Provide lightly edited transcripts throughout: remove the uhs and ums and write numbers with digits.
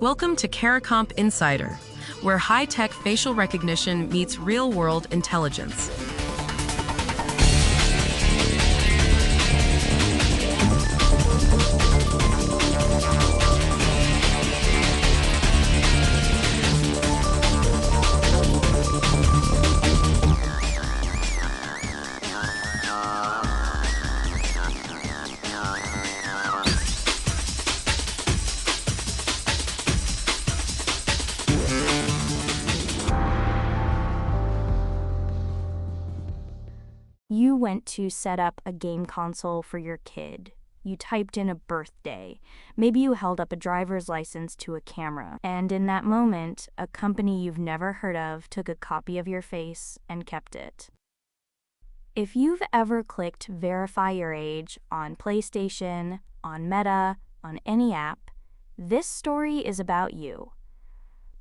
Welcome to Caricomp Insider, where high-tech facial recognition meets real-world intelligence. You went to set up a game console for your kid. You typed in a birthday. Maybe you held up a driver's license to a camera. And in that moment, a company you've never heard of took a copy of your face and kept it. If you've ever clicked Verify Your Age on PlayStation, on Meta, on any app, this story is about you.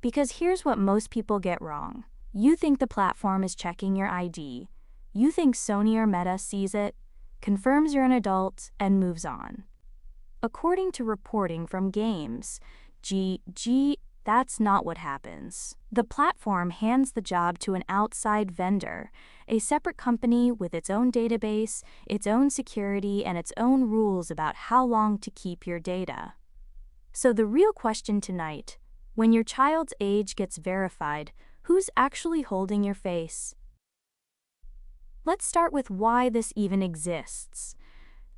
Because here's what most people get wrong. You think the platform is checking your ID. You think Sony or Meta sees it, confirms you're an adult, and moves on. According to reporting from Games, that's not what happens. The platform hands the job to an outside vendor, a separate company with its own database, its own security, and its own rules about how long to keep your data. So the real question tonight, when your child's age gets verified, who's actually holding your face? Let's start with why this even exists.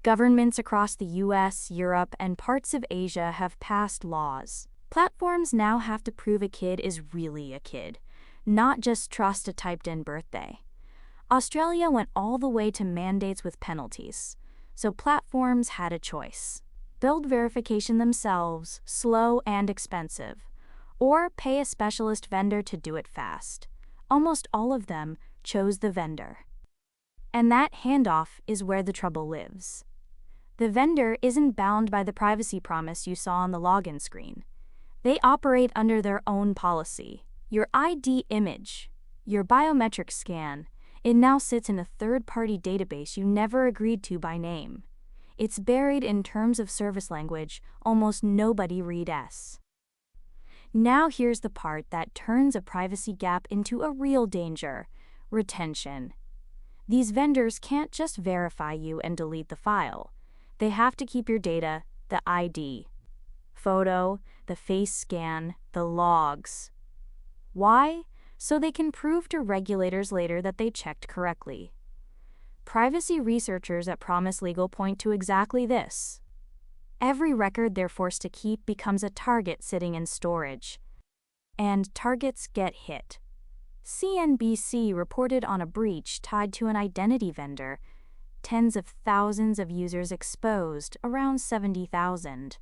Governments across the US, Europe, and parts of Asia have passed laws. Platforms now have to prove a kid is really a kid, not just trust a typed-in birthday. Australia went all the way to mandates with penalties, so platforms had a choice. Build verification themselves, slow and expensive, or pay a specialist vendor to do it fast. Almost all of them chose the vendor. And that handoff is where the trouble lives. The vendor isn't bound by the privacy promise you saw on the login screen. They operate under their own policy. Your ID image, your biometric scan, it now sits in a third-party database you never agreed to by name. It's buried in terms of service language almost nobody reads. Now here's the part that turns a privacy gap into a real danger: retention. These vendors can't just verify you and delete the file. They have to keep your data, the ID, photo, the face scan, the logs. Why? So they can prove to regulators later that they checked correctly. Privacy researchers at Promise Legal point to exactly this. Every record they're forced to keep becomes a target sitting in storage. And targets get hit. CNBC reported on a breach tied to an identity vendor. Tens of thousands of users exposed, around 70,000.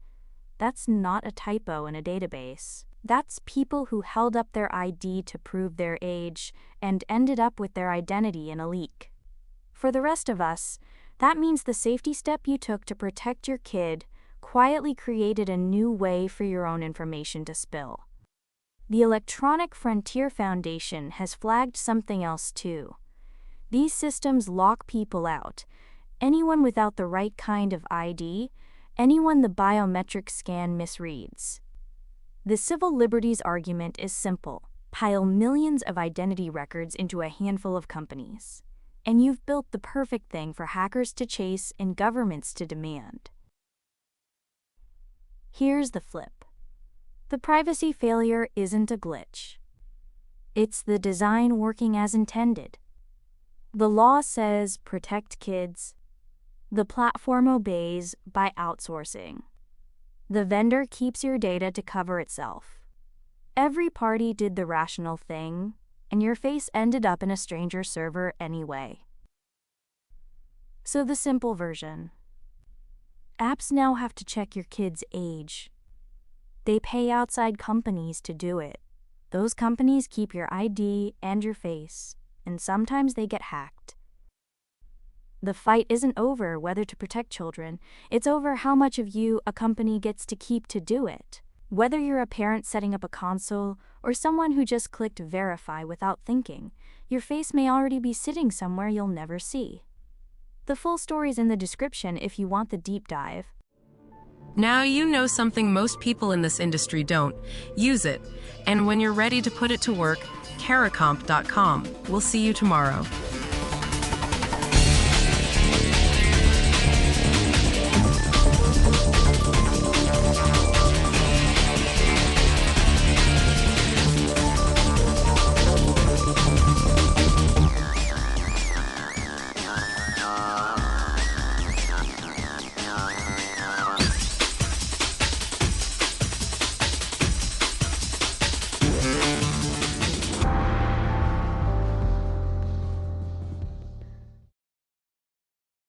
That's not a typo in a database. That's people who held up their ID to prove their age and ended up with their identity in a leak. For the rest of us, that means the safety step you took to protect your kid quietly created a new way for your own information to spill. The Electronic Frontier Foundation has flagged something else too. These systems lock people out. Anyone without the right kind of ID, anyone the biometric scan misreads. The civil liberties argument is simple. Pile millions of identity records into a handful of companies, and you've built the perfect thing for hackers to chase and governments to demand. Here's the flip. The privacy failure isn't a glitch. It's the design working as intended. The law says protect kids. The platform obeys by outsourcing. The vendor keeps your data to cover itself. Every party did the rational thing, and your face ended up in a stranger server anyway. So the simple version. Apps now have to check your kid's age. They pay outside companies to do it. Those companies keep your ID and your face, and sometimes they get hacked. The fight isn't over whether to protect children, it's over how much of you a company gets to keep to do it. Whether you're a parent setting up a console or someone who just clicked verify without thinking, your face may already be sitting somewhere you'll never see. The full story's in the description if you want the deep dive. Now you know something most people in this industry don't. Use it. And when you're ready to put it to work, Caracomp.com. We'll see you tomorrow.